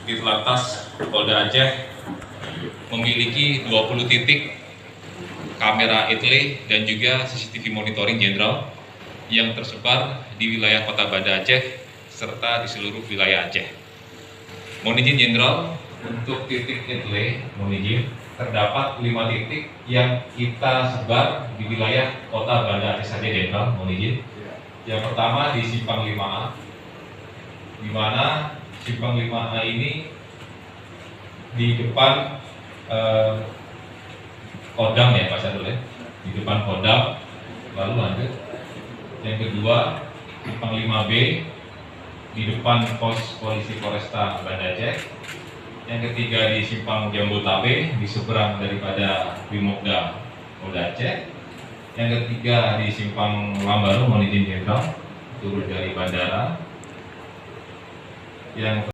Ditlantas Polda Aceh memiliki 20 titik kamera etle dan juga CCTV monitoring jenderal yang tersebar di wilayah Kota Banda Aceh serta di seluruh wilayah Aceh. Mohon izin jenderal, untuk titik etle, mohon izin, terdapat 5 titik yang kita sebar di wilayah Kota Banda Aceh saja jenderal, mohon izin. Yang pertama di Simpang 5A, di mana Simpang 5A ini di depan Kodam ya Pak Syarul ya, di depan Kodam. Lalu lanjut, yang kedua Simpang 5B di depan pos polisi Polresta Banda Aceh. Yang ketiga di Simpang Jambotabe di seberang daripada Brimopda Polda Aceh. Yang ketiga di Simpang Lambaru, mohon izin jenderal, turun dari bandara. Yang